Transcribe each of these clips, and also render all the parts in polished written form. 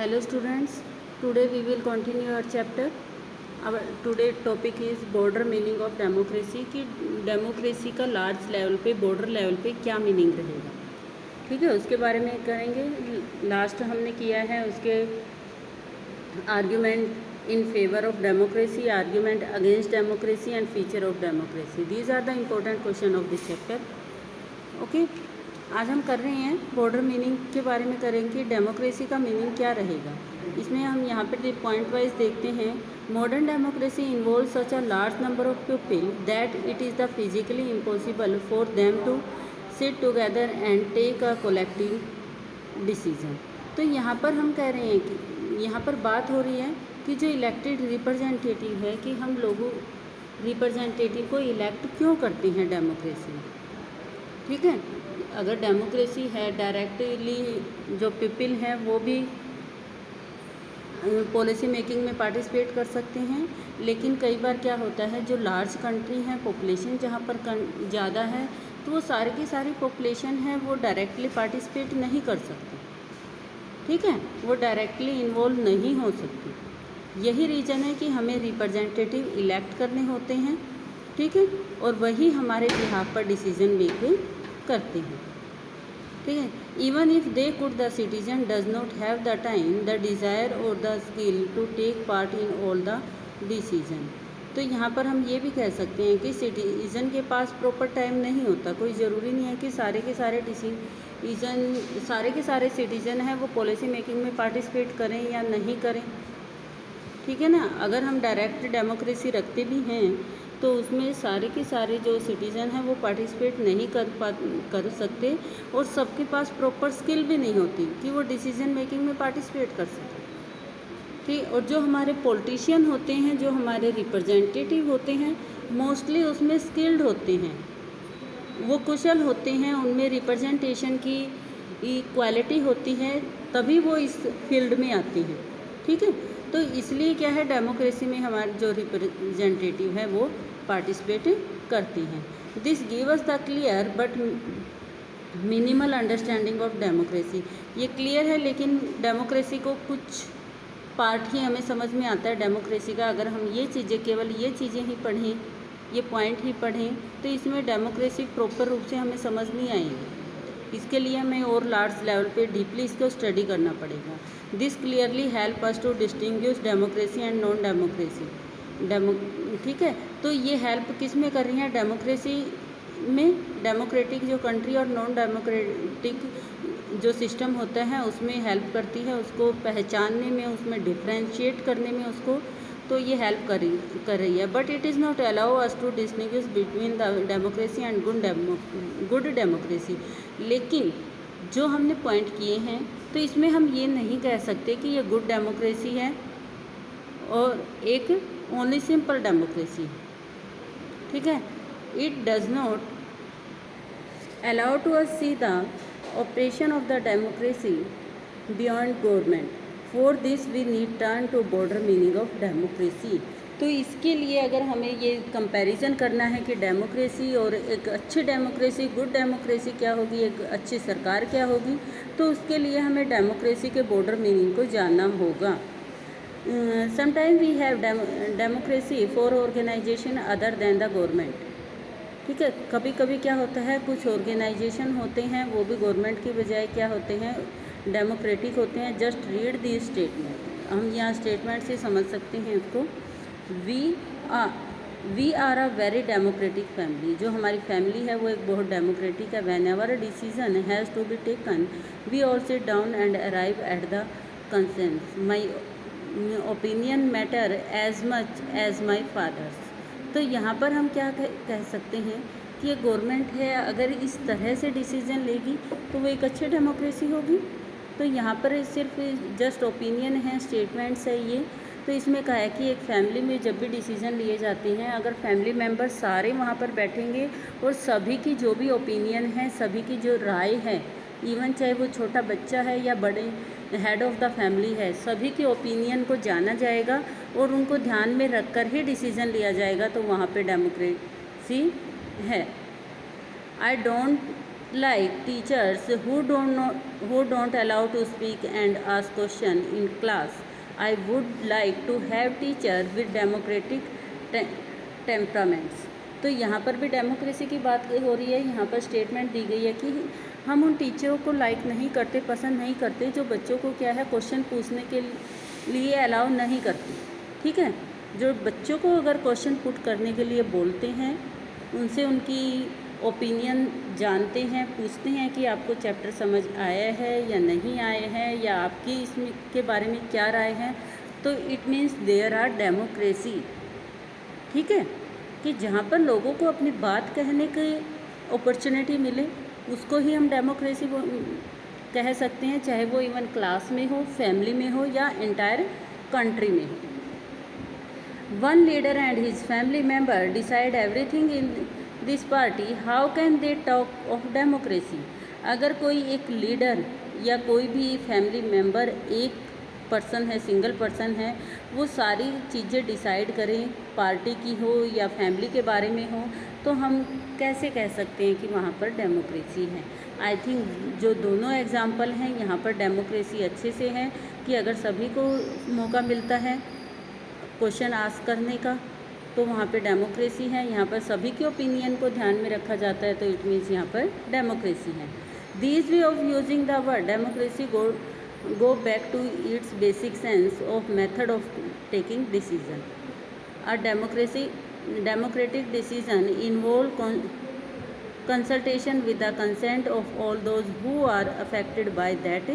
Hello students, today we will continue our chapter. Our today topic is border meaning of democracy कि democracy का large level पे border level पे क्या meaning रहेगा। ठीक है, उसके बारे में करेंगे। लास्ट हमने किया है उसके argument in favour of democracy, argument against democracy and feature of democracy. These are the important question of this chapter. Okay, आज हम कर रहे हैं बॉर्डर मीनिंग के बारे में करेंगे। डेमोक्रेसी का मीनिंग क्या रहेगा इसमें हम यहाँ पे पॉइंट वाइज देखते हैं। Modern democracy involve such a large number of people that it is the physically impossible for them to sit together and take a collective decision. तो यहाँ पर हम कह रहे हैं कि यहाँ पर बात हो रही है कि जो इलेक्टेड रिप्रेजेंटेटिव है कि हम लोगों रिप्रेजेंटेटिव को इलेक्ट क्यों करते हैं डेमोक्रेसी में। ठीक है, अगर डेमोक्रेसी है डायरेक्टली जो पीपल हैं वो भी पॉलिसी मेकिंग में पार्टिसिपेट कर सकते हैं, लेकिन कई बार क्या होता है जो लार्ज कंट्री है, पॉपुलेशन जहाँ पर ज़्यादा है, तो वो सारी की सारी पॉपुलेशन है वो डायरेक्टली पार्टिसिपेट नहीं कर सकती। ठीक है, वो डायरेक्टली इन्वॉल्व नहीं हो सकती। यही रीज़न है कि हमें रिप्रेजेंटेटिव इलेक्ट करने होते हैं। ठीक है, और वही हमारे बिहाफ पर डिसीजन मेकिंग करते हैं। ठीक है, even if they could the citizen does not have the time, the desire और the skill to take part in all the decision. तो यहाँ पर हम ये भी कह सकते हैं कि सिटीजन के पास प्रॉपर टाइम नहीं होता। कोई ज़रूरी नहीं है कि सारे के सारे सिटीजन हैं वो पॉलिसी मेकिंग में पार्टिसिपेट करें या नहीं करें। ठीक है ना, अगर हम डायरेक्ट डेमोक्रेसी रखते भी हैं तो उसमें सारे के सारे जो सिटीज़न हैं वो पार्टिसिपेट नहीं कर सकते, और सबके पास प्रॉपर स्किल भी नहीं होती कि वो डिसीजन मेकिंग में पार्टिसिपेट कर सकें। ठीक, और जो हमारे पॉलिटिशियन होते हैं, जो हमारे रिप्रेजेंटेटिव होते हैं, मोस्टली उसमें स्किल्ड होते हैं, वो कुशल होते हैं, उनमें रिप्रेजेंटेशन की क्वालिटी होती है, तभी वो इस फील्ड में आते हैं। ठीक है, तो इसलिए क्या है डेमोक्रेसी में हमारे जो रिप्रेजेंटेटिव है वो पार्टिसिपेट करती हैं। This give us the clear but minimal understanding of democracy. ये क्लियर है लेकिन डेमोक्रेसी को कुछ पार्ट ही हमें समझ में आता है डेमोक्रेसी का। अगर हम ये चीज़ें केवल ये चीज़ें ही पढ़ें, ये पॉइंट ही पढ़ें, तो इसमें डेमोक्रेसी प्रॉपर रूप से हमें समझ नहीं आएगी। इसके लिए हमें और लार्ज लेवल पे डीपली इसको स्टडी करना पड़ेगा। This clearly help us to distinguish democracy and non democracy. ठीक है, तो ये हेल्प किस में कर रही हैं डेमोक्रेसी में, डेमोक्रेटिक जो कंट्री और नॉन डेमोक्रेटिक जो सिस्टम होता है उसमें हेल्प करती है, उसको पहचानने में, उसमें डिफ्रेंशिएट करने में उसको, तो ये हेल्प कर रही है। But it is not allow us to distinguish between the democracy and good democracy. लेकिन जो हमने पॉइंट किए हैं तो इसमें हम ये नहीं कह सकते कि ये गुड डेमोक्रेसी है और एक ओनली सिंपल डेमोक्रेसी। ठीक है, it does not allow to us see the operation of the democracy beyond government. For this we need turn to broader meaning of democracy. तो इसके लिए अगर हमें ये कंपैरिजन करना है कि डेमोक्रेसी और एक अच्छी डेमोक्रेसी, गुड डेमोक्रेसी क्या होगी, एक अच्छी सरकार क्या होगी, तो उसके लिए हमें डेमोक्रेसी के बॉर्डर मीनिंग को जानना होगा। Sometime we have democracy for organisation other than the government. ठीक है, कभी कभी क्या होता है कुछ ऑर्गेनाइजेशन होते हैं वो भी गवर्नमेंट की बजाय क्या होते हैं, डेमोक्रेटिक होते हैं। जस्ट रीड दी स्टेटमेंट, हम यहाँ स्टेटमेंट से समझ सकते हैं इसको। We are a very democratic family. जो हमारी फैमिली है वो एक बहुत डेमोक्रेटिक है। Whenever a decision has to be taken we all sit down and arrive at the consensus. My opinion matter as much as my father's. तो यहाँ पर हम क्या कह सकते हैं कि ये गवर्नमेंट है, अगर इस तरह से डिसीजन लेगी तो वो एक अच्छी डेमोक्रेसी होगी। तो यहाँ पर सिर्फ जस्ट ओपिनियन है, स्टेटमेंट्स है ये। तो इसमें कहा है कि एक फैमिली में जब भी डिसीजन लिए जाते हैं, अगर फैमिली मेम्बर सारे वहाँ पर बैठेंगे और सभी की जो भी ओपिनियन है, सभी की जो राय है, इवन चाहे वो छोटा बच्चा है या बड़े हेड ऑफ़ द फैमिली है, सभी के ओपिनियन को जाना जाएगा और उनको ध्यान में रखकर ही डिसीजन लिया जाएगा, तो वहाँ पे डेमोक्रेसी है। I don't like teachers who don't allow to speak and ask question in class. I would like to have teacher with democratic temperaments. तो यहाँ पर भी डेमोक्रेसी की बात हो रही है। यहाँ पर स्टेटमेंट दी गई है कि हम उन टीचरों को लाइक नहीं करते, पसंद नहीं करते जो बच्चों को क्या है क्वेश्चन पूछने के लिए अलाउ नहीं करते। ठीक है, जो बच्चों को अगर क्वेश्चन पुट करने के लिए बोलते हैं, उनसे उनकी ओपिनियन जानते हैं, पूछते हैं कि आपको चैप्टर समझ आया है या नहीं आए हैं, या आपकी इसमें के बारे में क्या राय है, तो it means there are democracy. ठीक है, कि जहाँ पर लोगों को अपनी बात कहने की अपॉर्चुनिटी मिले उसको ही हम डेमोक्रेसी कह सकते हैं, चाहे वो इवन क्लास में हो, फैमिली में हो या एंटायर कंट्री में हो। One leader and his family member decide everything in this party, how can they talk of democracy. अगर कोई एक लीडर या कोई भी फैमिली मेंबर, एक पर्सन है, सिंगल पर्सन है, वो सारी चीज़ें डिसाइड करें, पार्टी की हो या फैमिली के बारे में हो, तो हम कैसे कह सकते हैं कि वहाँ पर डेमोक्रेसी है। आई थिंक जो दोनों एग्जाम्पल हैं यहाँ पर डेमोक्रेसी अच्छे से है कि अगर सभी को मौका मिलता है क्वेश्चन आस्क करने का तो वहाँ पे डेमोक्रेसी है। यहाँ पर सभी के ओपिनियन को ध्यान में रखा जाता है, तो इट मीन्स यहाँ पर डेमोक्रेसी है। This way of using the word democracy go back to its basic sense of method of taking decision. A democratic decision involve consultation with the consent of all those who are affected by that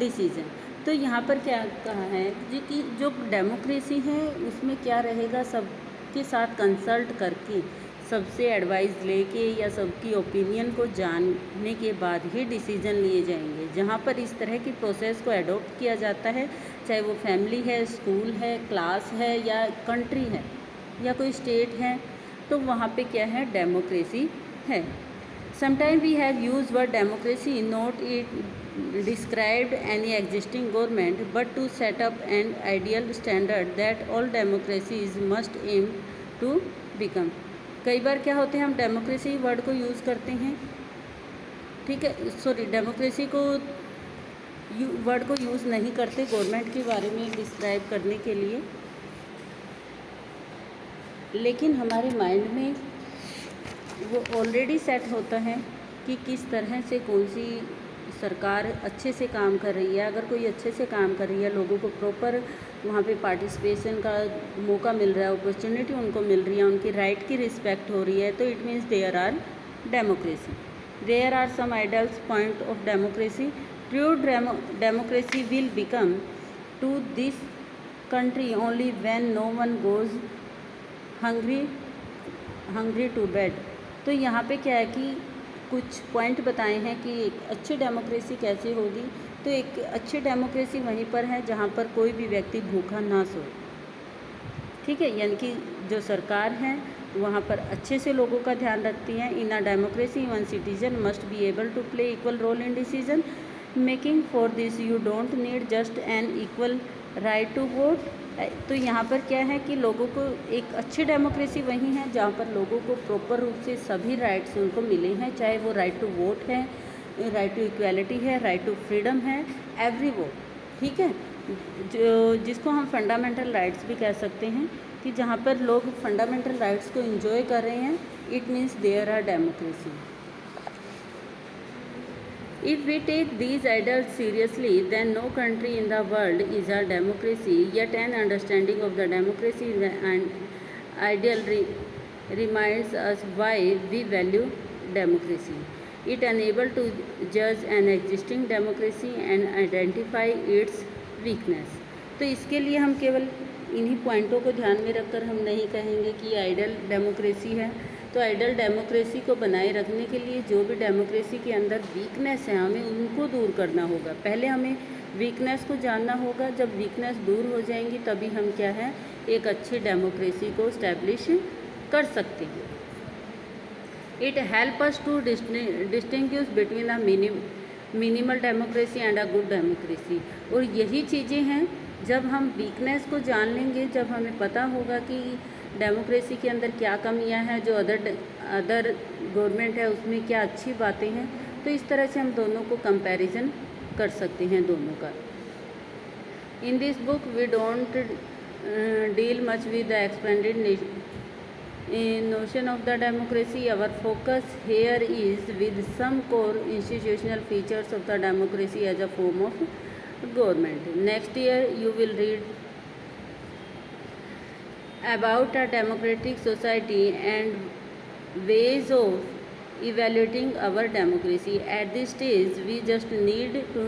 decision. तो यहाँ पर क्या कहा है जी कि जो democracy है उसमें क्या रहेगा, सबके साथ कंसल्ट करके, सबसे एडवाइस लेके या सबकी ओपिनियन को जानने के बाद ही डिसीजन लिए जाएंगे। जहाँ पर इस तरह की प्रोसेस को एडॉप्ट किया जाता है, चाहे वो फैमिली है, स्कूल है, क्लास है या कंट्री है या कोई स्टेट है, तो वहाँ पे क्या है, डेमोक्रेसी है। Sometime we have use word democracy not it described any existing government but to set up an ideal standard that all democracies must aim to become. कई बार क्या होते हैं, हम डेमोक्रेसी वर्ड को यूज़ करते हैं, ठीक है, सॉरी डेमोक्रेसी को वर्ड को यूज़ नहीं करते गवर्नमेंट के बारे में डिस्क्राइब करने के लिए, लेकिन हमारे माइंड में वो ऑलरेडी सेट होता है कि किस तरह से कौन सी सरकार अच्छे से काम कर रही है। अगर कोई अच्छे से काम कर रही है, लोगों को प्रॉपर वहाँ पे पार्टिसिपेशन का मौका मिल रहा है, अपॉर्चुनिटी उनको मिल रही है, उनकी राइट की रिस्पेक्ट हो रही है, तो it means there are democracy. There are some ideals point of democracy. True democracy will become to this country only when no one goes hungry to bed. तो यहाँ पे क्या है कि कुछ पॉइंट बताए हैं कि एक अच्छी डेमोक्रेसी कैसे होगी। तो एक अच्छी डेमोक्रेसी वहीं पर है जहाँ पर कोई भी व्यक्ति भूखा ना सोए, ठीक है, यानी कि जो सरकार है वहाँ पर अच्छे से लोगों का ध्यान रखती है। In a democracy one citizen must be able to play equal role in decision making. For this you don't need just an equal right to vote. तो यहाँ पर क्या है कि लोगों को, एक अच्छी डेमोक्रेसी वही है जहाँ पर लोगों को प्रॉपर रूप से सभी राइट्स उनको मिले हैं, चाहे वो राइट टू वोट है, राइट टू इक्वालिटी है, राइट टू फ्रीडम है, एवरी वोट, ठीक है, जो जिसको हम फंडामेंटल राइट्स भी कह सकते हैं, कि जहाँ पर लोग फंडामेंटल राइट्स को एंजॉय कर रहे हैं, it means there are democracy. If we take these ideals seriously, then no country in the world is a democracy, yet an understanding of the democracy and ideal reminds us why we value democracy. It enables to judge an existing democracy and identify its weakness. तो इसके लिए हम केवल इन्हीं पॉइंटों को ध्यान में रखकर हम नहीं कहेंगे कि आइडियल डेमोक्रेसी है। तो आइडियल डेमोक्रेसी को बनाए रखने के लिए जो भी डेमोक्रेसी के अंदर वीकनेस है, हमें उनको दूर करना होगा। पहले हमें वीकनेस को जानना होगा, जब वीकनेस दूर हो जाएंगी तभी हम क्या है, एक अच्छी डेमोक्रेसी को इस्टेब्लिश कर सकते हैं। It help us to distinguish between a minimal democracy and a good democracy. और यही चीज़ें हैं, जब हम वीकनेस को जान लेंगे, जब हमें पता होगा कि डेमोक्रेसी के अंदर क्या कमियां हैं, जो अदर गवर्नमेंट है उसमें क्या अच्छी बातें हैं, तो इस तरह से हम दोनों को कंपैरिजन कर सकते हैं दोनों का। In this book we don't deal much with the expanded notion of the democracy. Our focus here is with some core institutional features of the democracy as a form of government. Next year you will read about a democratic society and ways of evaluating our democracy. At this stage we just need to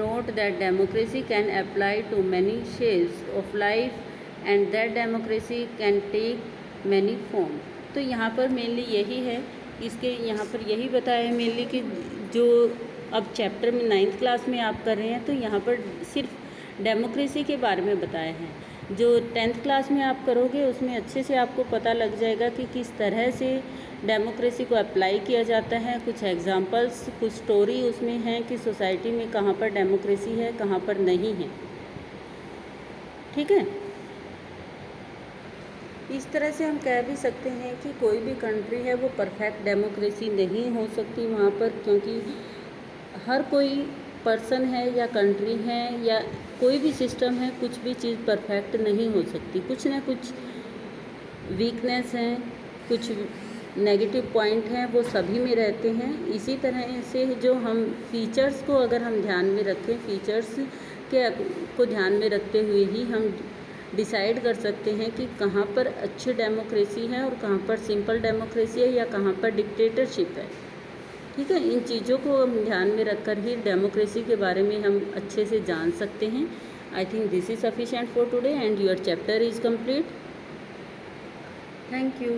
note that democracy can apply to many shapes of life and that democracy can take many form. तो यहाँ पर mainly यही है, इसके यहाँ पर यही बताया है मेनली कि जो अब चैप्टर में 9th क्लास में आप कर रहे हैं तो यहाँ पर सिर्फ डेमोक्रेसी के बारे में बताया है। जो 10th क्लास में आप करोगे उसमें अच्छे से आपको पता लग जाएगा कि किस तरह से डेमोक्रेसी को अप्लाई किया जाता है। कुछ एग्जांपल्स, कुछ स्टोरी उसमें हैं कि सोसाइटी में कहाँ पर डेमोक्रेसी है, कहाँ पर नहीं है। ठीक है, इस तरह से हम कह भी सकते हैं कि कोई भी कंट्री है वो परफेक्ट डेमोक्रेसी नहीं हो सकती वहाँ पर, क्योंकि हर कोई पर्सन है या कंट्री है या कोई भी सिस्टम है, कुछ भी चीज़ परफेक्ट नहीं हो सकती। कुछ ना कुछ वीकनेस हैं, कुछ नेगेटिव पॉइंट हैं, वो सभी में रहते हैं। इसी तरह से जो हम फीचर्स को अगर हम ध्यान में रखें, फीचर्स को ध्यान में रखते हुए ही हम डिसाइड कर सकते हैं कि कहाँ पर अच्छी डेमोक्रेसी है और कहाँ पर सिंपल डेमोक्रेसी है या कहाँ पर डिक्टेटरशिप है। ठीक है, इन चीज़ों को हम ध्यान में रखकर ही डेमोक्रेसी के बारे में हम अच्छे से जान सकते हैं। I think this is sufficient for today and your chapter is complete. Thank you.